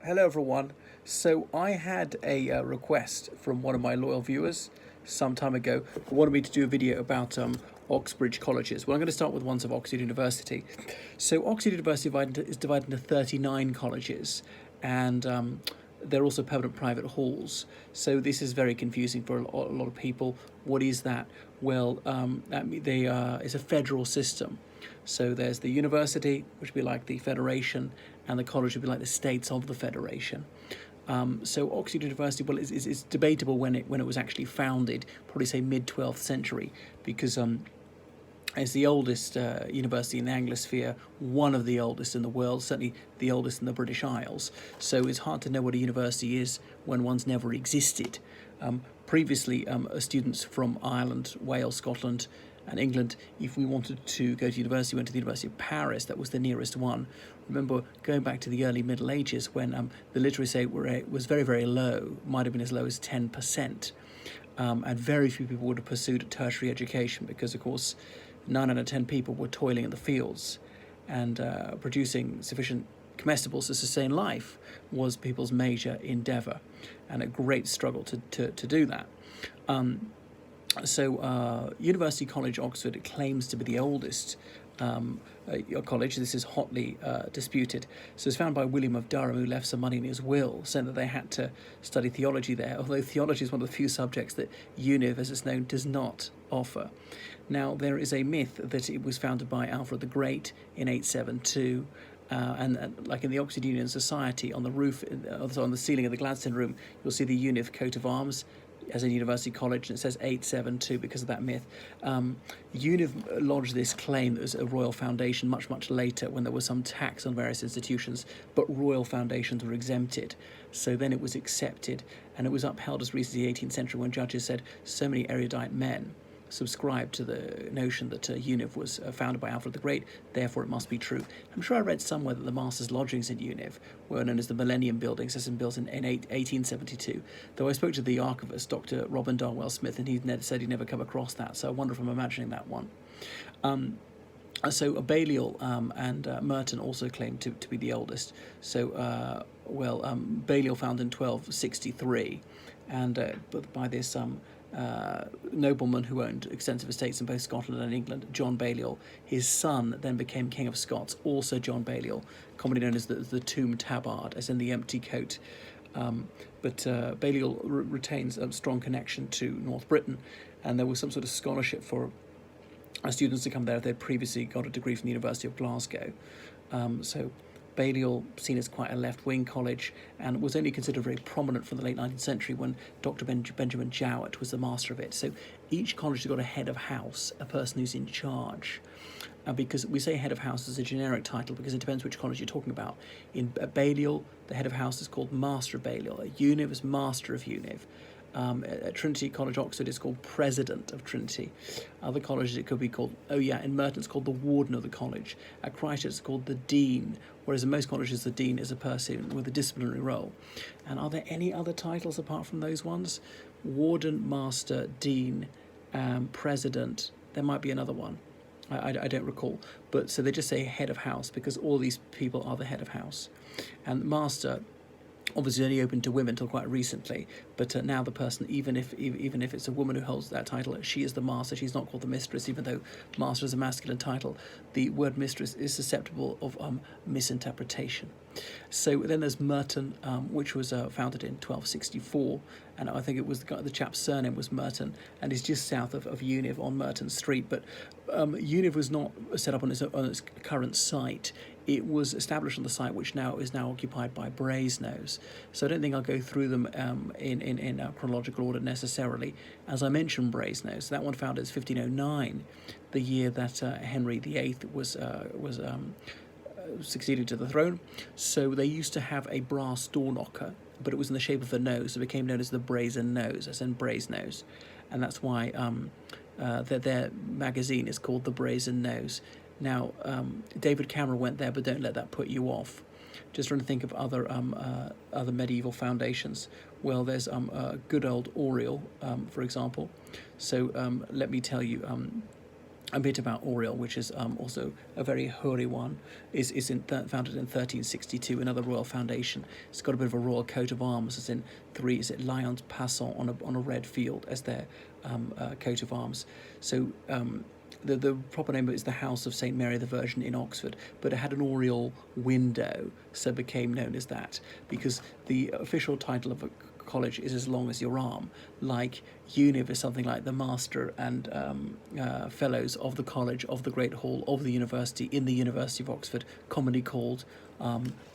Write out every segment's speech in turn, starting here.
Hello, everyone. So, I had a request from one of my loyal viewers some time ago who wanted me to do a video about Oxbridge colleges. Well, I'm going to start with ones of Oxford University. So, Oxford University is divided into 39 colleges, and they're also permanent private halls. So, this is very confusing for a lot of people. What is that? Well, it's a federal system. So there's the university, which would be like the federation, and the college would be like the states of the federation. So Oxford University, well, it's debatable when it was actually founded. Probably say mid 12th century, because it's the oldest university in the Anglosphere, one of the oldest in the world, certainly the oldest in the British Isles. So it's hard to know what a university is when one's never existed. Previously, students from Ireland, Wales, Scotland, and England, if we wanted to go to university, went to the University of Paris. That was the nearest one. Remember, going back to the early Middle Ages, when the literacy rate was very, very low, might have been as low as 10%. And very few people would have pursued tertiary education because, of course, 9 out of 10 people were toiling in the fields, and producing sufficient comestibles to sustain life was people's major endeavour, and a great struggle to do that. University College Oxford claims to be the oldest college. This is hotly disputed. So it's founded by William of Durham, who left some money in his will, saying that they had to study theology there, although theology is one of the few subjects that Univ, as it's known, does not offer. Now, there is a myth that it was founded by Alfred the Great in 872, and like in the Oxford Union Society, on the roof, also on the ceiling of the Gladstone Room, you'll see the Univ coat of arms as a university college, and it says 872 because of that myth. Univ lodged this claim that it was a royal foundation much, much later, when there was some tax on various institutions, but royal foundations were exempted. So then it was accepted, and it was upheld as recently as the 18th century, when judges said so many erudite men subscribed to the notion that Univ was founded by Alfred the Great, therefore it must be true. I'm sure I read somewhere that the Masters' lodgings in Univ were known as the Millennium Buildings, as in built in 1872, though I spoke to the archivist, Dr. Robin Darwell Smith, and he said he'd never come across that, so I wonder if I'm imagining that one. Balliol and Merton also claim to be the oldest. Balliol founded in 1263, and by this nobleman who owned extensive estates in both Scotland and England, John Balliol. His son then became King of Scots, also John Balliol, commonly known as the Tomb Tabard, as in the empty coat. Balliol retains a strong connection to North Britain, and there was some sort of scholarship for students to come there if they'd previously got a degree from the University of Glasgow. Balliol, seen as quite a left-wing college, and was only considered very prominent from the late 19th century when Dr. Benjamin Jowett was the master of it. So each college has got a head of house, a person who's in charge. Because we say head of house as a generic title because it depends which college you're talking about. In Balliol, the head of house is called Master of Balliol. At Univ is Master of Univ. At Trinity College, Oxford, it's called President of Trinity. Other colleges, it could be called, in Merton, it's called the Warden of the college. At Christ, it's called the Dean, whereas in most colleges, the Dean is a person with a disciplinary role. And are there any other titles apart from those ones? Warden, Master, Dean, President. There might be another one. I don't recall. But so they just say head of house because all these people are the head of house. And Master, obviously only open to women until quite recently, but now the person, even if it's a woman who holds that title, she is the master. She's not called the mistress, even though master is a masculine title. The word mistress is susceptible of misinterpretation. So then there's Merton, which was founded in 1264, and I think it was the chap's surname was Merton, and is just south of Univ on Merton Street. But Univ was not set up on its current site. It was established on the site which is now occupied by Brasenose. So I don't think I'll go through them in chronological order necessarily. As I mentioned, Brasenose, that one founded in 1509, the year that Henry VIII was succeeded to the throne. So they used to have a brass door knocker, but it was in the shape of a nose, so it became known as the Brazen Nose, as in Brasenose, and that's why their magazine is called the Brazen Nose. Now, David Cameron went there, but don't let that put you off. Just trying to think of other medieval foundations. Well, there's good old Oriole, for example. So let me tell you, a bit about Oriole, which is also a very hoary one, is founded in 1362, another royal foundation. It's got a bit of a royal coat of arms, as in three, is it lions passant on a red field as their coat of arms. So the proper name is the House of St Mary the Virgin in Oxford, but it had an oriole window, so it became known as that, because the official title of a college is as long as your arm, like Univ is something like the Master and Fellows of the College of the Great Hall of the University in the University of Oxford, commonly called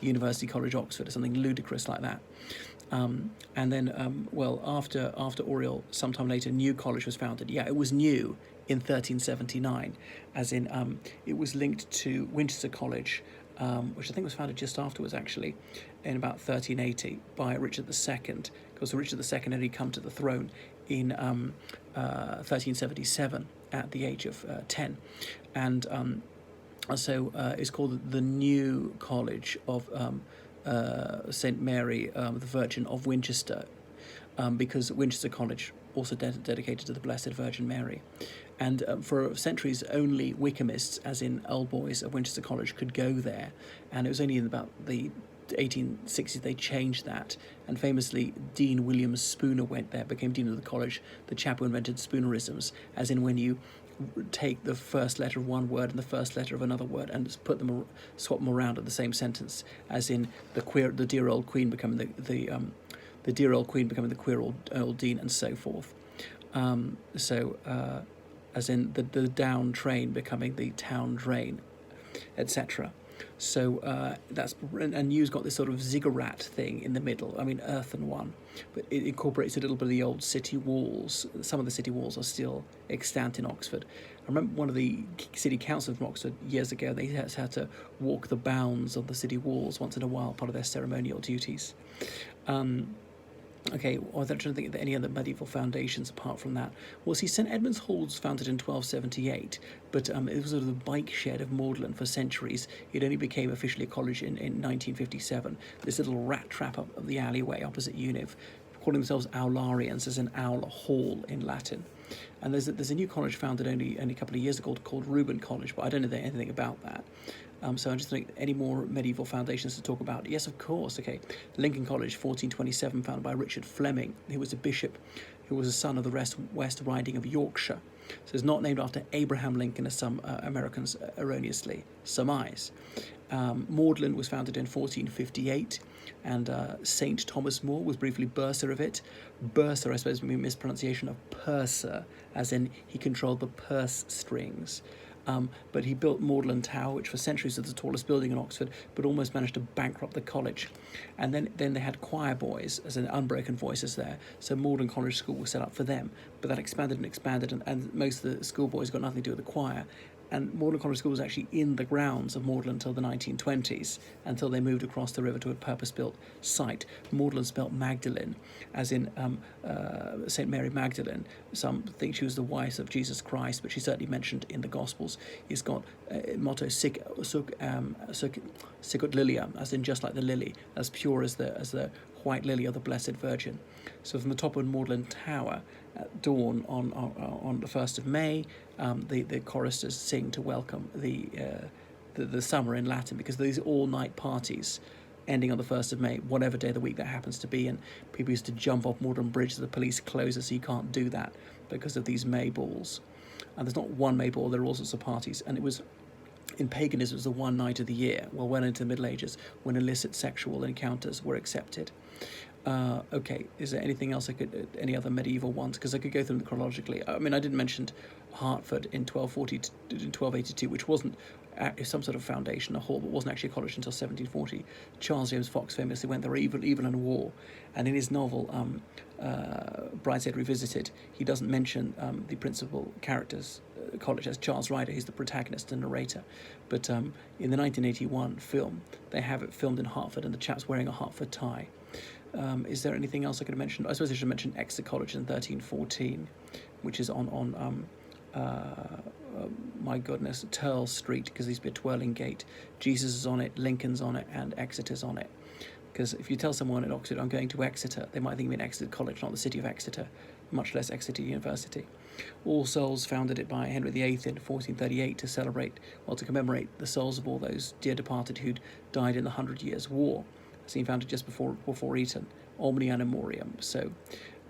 University College Oxford, or something ludicrous like that. And then, after Oriole, sometime later, New College was founded. Yeah, it was new in 1379, as in it was linked to Winchester College, which I think was founded just afterwards, actually, in about 1380 by Richard II, because Richard II had only come to the throne in 1377 at the age of 10, and so it's called the New College of St Mary the Virgin of Winchester, because Winchester College also dedicated to the Blessed Virgin Mary. And for centuries, only Wyckamists, as in old boys of Winchester College, could go there. And it was only in about the 1860s they changed that. And famously, Dean William Spooner went there, became dean of the college, the chap who invented Spoonerisms, as in when you take the first letter of one word and the first letter of another word and just swap them around in the same sentence, as in the dear old queen becoming the dear old queen becoming the queer old dean, and so forth. As in the down train becoming the town drain, etc. So that's, and New's got this sort of ziggurat thing in the middle. I mean, earthen one, but it incorporates a little bit of the old city walls. Some of the city walls are still extant in Oxford. I remember one of the city council from Oxford years ago, they had to walk the bounds of the city walls once in a while, part of their ceremonial duties. Okay, I'm trying to think of any other medieval foundations apart from that. Well, see, St Edmonds Halls was founded in 1278, but it was sort of the bike shed of Magdalen for centuries. It only became officially a college in 1957. This little rat trap up of the alleyway opposite Univ, calling themselves Aularians, as an owl hall in Latin. And there's a new college founded only a couple of years ago called Reuben College, but I don't know anything about that. So I'm just thinking, any more medieval foundations to talk about? Yes, of course. Okay, Lincoln College, 1427, founded by Richard Fleming, who was a bishop, who was a son of the West Riding of Yorkshire. So it's not named after Abraham Lincoln, as some Americans erroneously surmise. Magdalen was founded in 1458, and St. Thomas More was briefly bursar of it. Bursar, I suppose, would be a mispronunciation of purser, as in he controlled the purse strings. But he built Magdalen Tower, which for centuries was the tallest building in Oxford, but almost managed to bankrupt the college. And then they had choir boys, as in unbroken voices there, so Magdalen College School was set up for them. But that expanded and expanded, and most of the schoolboys got nothing to do with the choir. And Magdalen College School was actually in the grounds of Magdalen until the 1920s, until they moved across the river to a purpose-built site. Magdalen spelt Magdalene, as in St. Mary Magdalene. Some think she was the wife of Jesus Christ, but she's certainly mentioned in the Gospels. It's got motto Sicut Lilia, as in just like the lily, as pure as the white lily of the Blessed Virgin. So from the top of Magdalen Tower, at dawn on the 1st of May, the choristers sing to welcome the summer in Latin, because these are all-night parties ending on the 1st of May, whatever day of the week that happens to be, and people used to jump off Magdalen Bridge, so the police close it, so you can't do that because of these May balls. And there's not one May ball, there are all sorts of parties, and it was, in paganism, it was the one night of the year, well into the Middle Ages, when illicit sexual encounters were accepted. Okay, is there anything else any other medieval ones? Because I could go through them chronologically. I mean, I didn't mention Hertford in 1282, which wasn't some sort of foundation, a hall, but wasn't actually a college until 1740. Charles James Fox famously went there, evil in war, and in his novel Brideshead Revisited, he doesn't mention the principal character's college as Charles Ryder. He's the protagonist and narrator, but in the 1981 film, they have it filmed in Hertford, and the chap's wearing a Hertford tie. Is there anything else I could have mentioned? I suppose I should mention Exeter College in 1314, which is on my goodness, Turl Street, because there used to be a twirling gate. Jesus is on it, Lincoln's on it, and Exeter's on it. Because if you tell someone at Oxford, I'm going to Exeter, they might think you mean Exeter College, not the city of Exeter, much less Exeter University. All Souls founded it by Henry VIII in 1438 to commemorate the souls of all those dear departed who'd died in the 100 Years' War. It's been founded just before Eton, Omni Animorium. So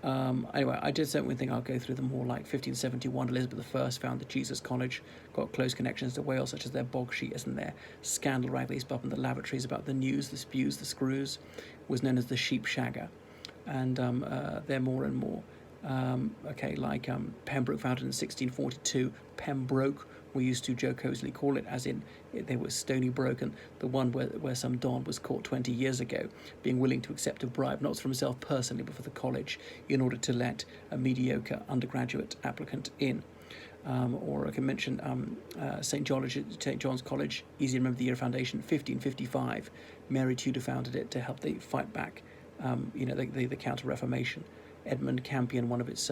anyway, I just don't think I'll go through them all. Like 1571, Elizabeth I founded Jesus College, got close connections to Wales, such as their bog sheeters and their scandal raglies up in the lavatories about the news, the spews, the screws, was known as the sheep shagger. And they're more and more. Pembroke, founded in 1642. Pembroke, we used to jocosely call it, as in they were Stony Broken, the one where some Don was caught 20 years ago, being willing to accept a bribe, not for himself personally, but for the college, in order to let a mediocre undergraduate applicant in. Or I can mention St. John's College, easy to remember the year of foundation, 1555. Mary Tudor founded it to help the fight back, the Counter-Reformation. Edmund Campion, one of its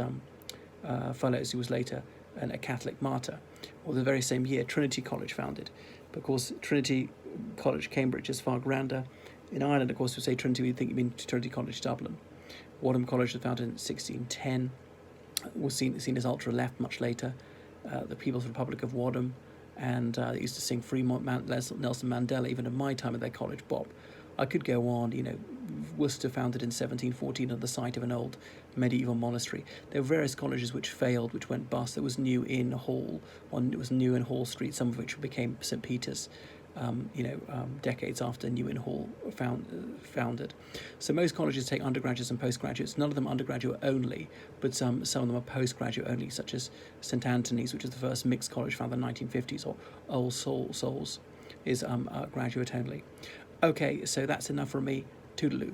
fellows, who was later a Catholic martyr. Or the very same year, Trinity College founded. But of course, Trinity College, Cambridge, is far grander. In Ireland, of course, we say Trinity, we think you mean Trinity College, Dublin. Wharton College was founded in 1610. Was seen as ultra-left much later. The People's Republic of Wharton, and they used to sing Fremont, Nelson Mandela, even in my time at their college, Bob. I could go on, Worcester, founded in 1714 on the site of an old medieval monastery. There were various colleges which failed, which went bust. There was New Inn Hall, one was New Inn Hall Street, some of which became St. Peter's, decades after New Inn Hall founded. So most colleges take undergraduates and postgraduates. None of them undergraduate only, but some of them are postgraduate only, such as St. Anthony's, which is the first mixed college founded in the 1950s, or All Souls is graduate only. Okay, so that's enough from me. Toodaloo.